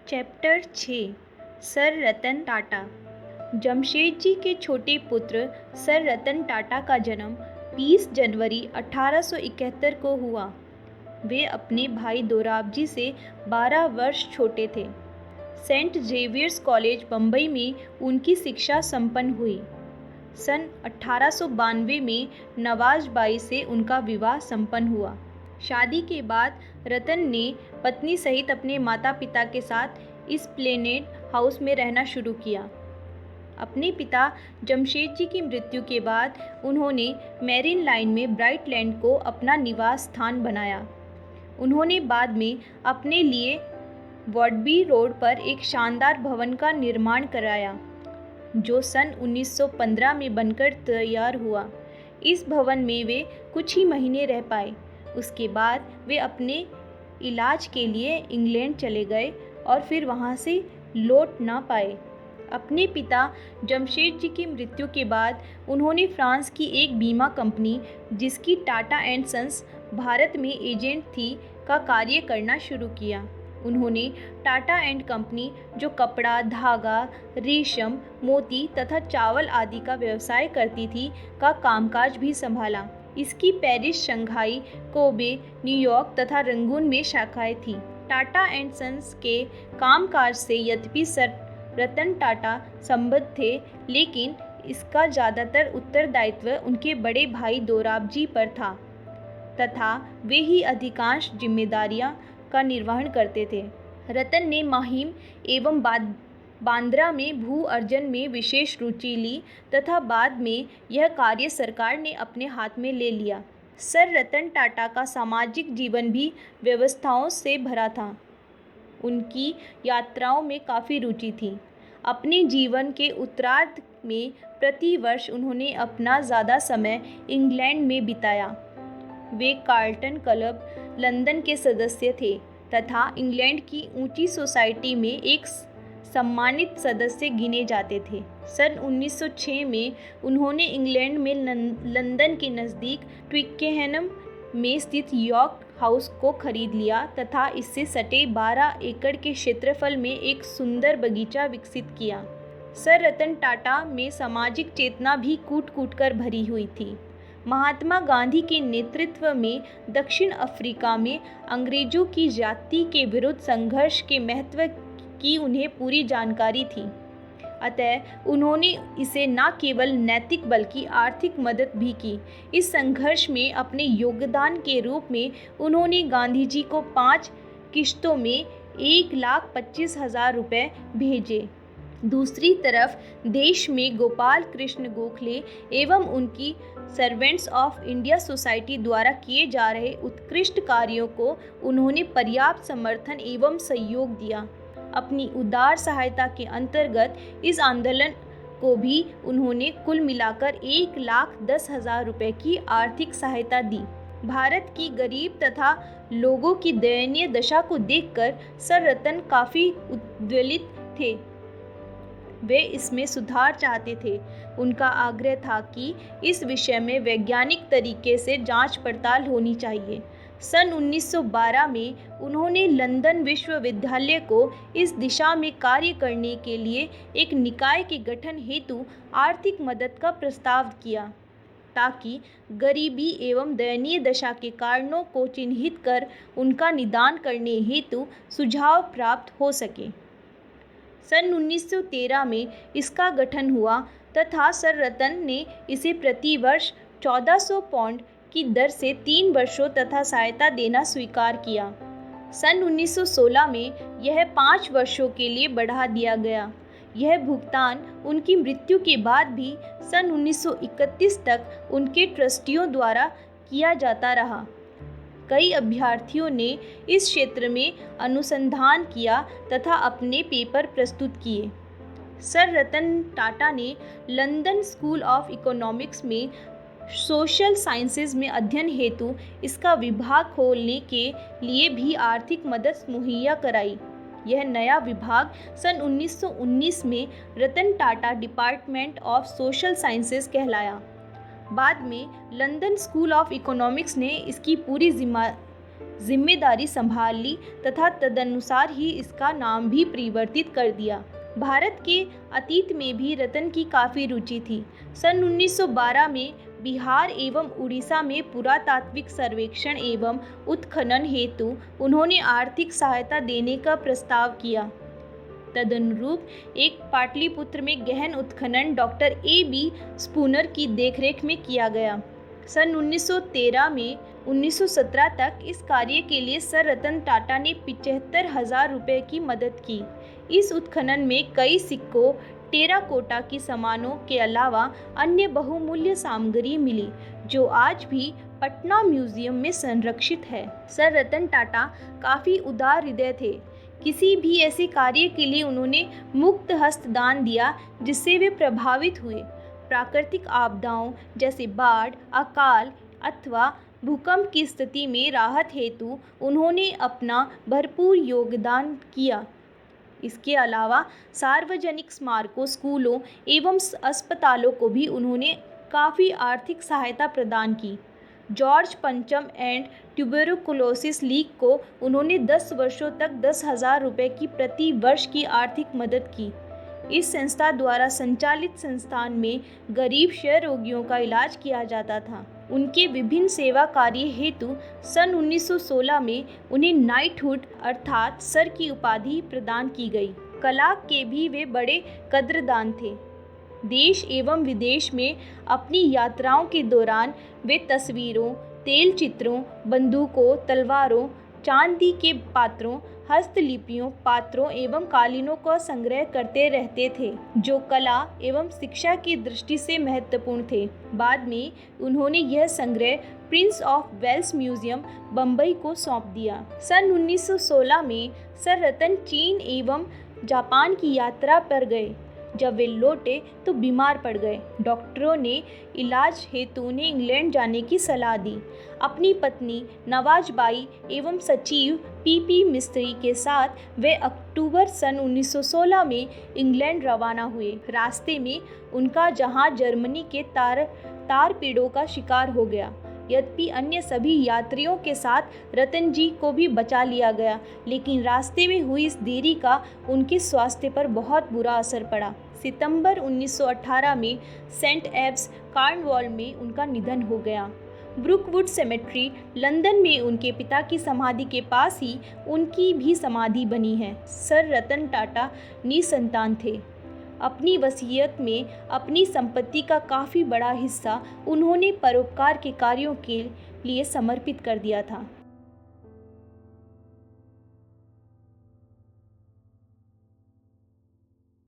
Chapter 6 sir Ratan Tata. Jamshedji के छोटे पुत्र सर रतन टाटा का जन्म 20 जनवरी 1871 को हुआ। वे अपने भाई दोराबजी से 12 वर्ष छोटे थे। सेंट जेवियर्स कॉलेज बम्बई में उनकी शिक्षा संपन्न हुई। सन 1892 में नवाज बाई से उनका विवाह संपन्न हुआ। शादी के बाद रतन ने पत्नी सहित अपने माता पिता के साथ एस्प्लेनेड हाउस में रहना शुरू किया। अपने पिता जमशेदजी की मृत्यु के बाद उन्होंने मैरीन लाइन में ब्राइटलैंड को अपना निवास स्थान बनाया। उन्होंने बाद में अपने लिए वॉडबी रोड पर एक शानदार भवन का निर्माण कराया, जो सन 1915 में बनकर तैयार हुआ। इस भवन में वे कुछ ही महीने रह पाए। उसके बाद वे अपने इलाज के लिए इंग्लैंड चले गए और फिर वहां से लौट ना पाए। अपने पिता जमशेदजी की मृत्यु के बाद उन्होंने फ्रांस की एक बीमा कंपनी, जिसकी टाटा एंड सन्स भारत में एजेंट थी, का कार्य करना शुरू किया। उन्होंने टाटा एंड कंपनी, जो कपड़ा, धागा, रेशम, मोती तथा चावल आदि का व्यवसाय करती थी, का कामकाज भी संभाला। इसकी पेरिस, शंघाई, कोबे, न्यूयॉर्क तथा रंगून में शाखाएं थीं। टाटा एंड सन्स के कामकाज से यद्यपि सर रतन टाटा संबद्ध थे, लेकिन इसका ज़्यादातर उत्तरदायित्व उनके बड़े भाई दोराबजी पर था तथा वे ही अधिकांश जिम्मेदारियां का निर्वहन करते थे। रतन ने माहिम एवं बांद्रा में भू अर्जन में विशेष रुचि ली तथा बाद में यह कार्य सरकार ने अपने हाथ में ले लिया। सर रतन टाटा का सामाजिक जीवन भी व्यवस्थाओं से भरा था। उनकी यात्राओं में काफ़ी रुचि थी। अपने जीवन के उत्तरार्ध में प्रति वर्ष उन्होंने अपना ज़्यादा समय इंग्लैंड में बिताया। वे कार्लटन क्लब लंदन के सदस्य थे तथा इंग्लैंड की ऊंची सोसाइटी में एक सम्मानित सदस्य गिने जाते थे। सन 1906 में उन्होंने इंग्लैंड में लंदन के नज़दीक ट्विकेनहम में स्थित यॉर्क हाउस को खरीद लिया तथा इससे सटे 12 एकड़ के क्षेत्रफल में एक सुंदर बगीचा विकसित किया। सर रतन टाटा में सामाजिक चेतना भी कूट कूट कर भरी हुई थी। महात्मा गांधी के नेतृत्व में दक्षिण अफ्रीका में अंग्रेजों की जाति के विरुद्ध संघर्ष के महत्व की उन्हें पूरी जानकारी थी। अतः उन्होंने इसे न केवल नैतिक बल्कि आर्थिक मदद भी की। इस संघर्ष में अपने योगदान के रूप में उन्होंने गांधी जी को 5 किश्तों में 1,25,000 रुपये भेजे। दूसरी तरफ देश में गोपाल कृष्ण गोखले एवं उनकी सर्वेंट्स ऑफ इंडिया सोसाइटी द्वारा किए जा रहे उत्कृष्ट कार्यों को उन्होंने पर्याप्त समर्थन एवं सहयोग दिया। अपनी उदार सहायता के अंतर्गत इस आंदोलन को भी उन्होंने कुल मिलाकर 1,10,000 रुपये की आर्थिक सहायता दी। भारत की गरीब तथा लोगों की दयनीय दशा को देखकर सर रतन काफ़ी उद्वेलित थे। वे इसमें सुधार चाहते थे। उनका आग्रह था कि इस विषय में वैज्ञानिक तरीके से जांच पड़ताल होनी चाहिए। सन 1912 में उन्होंने लंदन विश्वविद्यालय को इस दिशा में कार्य करने के लिए एक निकाय के गठन हेतु आर्थिक मदद का प्रस्ताव किया, ताकि गरीबी एवं दयनीय दशा के कारणों को चिन्हित कर उनका निदान करने हेतु सुझाव प्राप्त हो सके। सन 1913 में इसका गठन हुआ तथा सर रतन ने इसे प्रति वर्ष 1400 पाउंड की दर से 3 वर्षों तथा सहायता देना स्वीकार किया। सन 1916 में यह 5 वर्षों के लिए बढ़ा दिया गया। यह भुगतान उनकी मृत्यु के बाद भी सन 1931 तक उनके ट्रस्टियों द्वारा किया जाता रहा। कई अभ्यर्थियों ने इस क्षेत्र में अनुसंधान किया तथा अपने पेपर प्रस्तुत किए। सर रतन टाटा ने लंदन स्कूल ऑफ इकोनॉमिक्स में सोशल साइंसेज में अध्ययन हेतु इसका विभाग खोलने के लिए भी आर्थिक मदद मुहैया कराई। यह नया विभाग सन 1919 में Ratan Tata department of social sciences कहलाया। बाद में लंदन स्कूल ऑफ इकोनॉमिक्स ने इसकी पूरी जिम्मेदारी संभाल ली तथा तदनुसार ही इसका नाम भी परिवर्तित कर दिया। भारत के अतीत में भी रतन की काफ़ी रुचि थी। सन 1912 में बिहार एवं उड़ीसा में पुरातात्विक सर्वेक्षण एवं उत्खनन हेतु उन्होंने आर्थिक सहायता देने का प्रस्ताव किया। तदनुरूप एक पाटलिपुत्र में गहन उत्खनन डॉक्टर A.B. स्पूनर की देखरेख में किया गया। सन 1913 में 1917 तक इस कार्य के लिए सर रतन टाटा ने 75,000 रुपये की मदद की। इस उत्खनन में कई सिक्कों, टेराकोटा की सामानों के अलावा अन्य बहुमूल्य सामग्री मिली, जो आज भी पटना म्यूजियम में संरक्षित है। सर रतन टाटा काफ़ी उदार हृदय थे। किसी भी ऐसे कार्य के लिए उन्होंने मुक्त हस्त दान दिया जिससे वे प्रभावित हुए। प्राकृतिक आपदाओं जैसे बाढ़, अकाल अथवा भूकंप की स्थिति में राहत हेतु उन्होंने अपना भरपूर योगदान किया। इसके अलावा सार्वजनिक स्मारकों, स्कूलों एवं अस्पतालों को भी उन्होंने काफ़ी आर्थिक सहायता प्रदान की। जॉर्ज पंचम एंड ट्यूबरकुलोसिस लीग को उन्होंने 10 वर्षों तक 10,000 रुपये की प्रति वर्ष की आर्थिक मदद की। इस संस्था द्वारा संचालित संस्थान में गरीब क्षय रोगियों का इलाज किया जाता था। उनके विभिन्न सेवा कार्य हेतु सन 1916 में उन्हें नाइटहुड अर्थात सर की उपाधि प्रदान की गई। कला के भी वे बड़े कद्रदान थे। देश एवं विदेश में अपनी यात्राओं के दौरान वे तस्वीरों, तेल चित्रों, बंदूकों, तलवारों, चांदी के पात्रों, हस्तलिपियों, पात्रों एवं कालीनों का संग्रह करते रहते थे, जो कला एवं शिक्षा की दृष्टि से महत्वपूर्ण थे। बाद में उन्होंने यह संग्रह Prince of Wales Museum, Bombay को सौंप दिया। सन 1916 में सर रतन चीन एवं जापान की यात्रा पर गए। जब वे लौटे तो बीमार पड़ गए। डॉक्टरों ने इलाज हेतु उन्हें इंग्लैंड जाने की सलाह दी। अपनी पत्नी नवाजबाई एवं सचिव P.P. मिस्त्री के साथ वे अक्टूबर सन 1916 में इंग्लैंड रवाना हुए। रास्ते में उनका जहाज जर्मनी के तारपीड़ों का शिकार हो गया। यद्यपि अन्य सभी यात्रियों के साथ रतन जी को भी बचा लिया गया, लेकिन रास्ते में हुई इस देरी का उनके स्वास्थ्य पर बहुत बुरा असर पड़ा। सितंबर 1918 में सेंट एब्स, कॉर्नवॉल में उनका निधन हो गया। ब्रुकवुड सेमेट्री, लंदन में उनके पिता की समाधि के पास ही उनकी भी समाधि बनी है। सर रतन टाटा निसंतान थे। अपनी वसीयत में अपनी संपत्ति का काफ़ी बड़ा हिस्सा उन्होंने परोपकार के कार्यों के लिए समर्पित कर दिया था।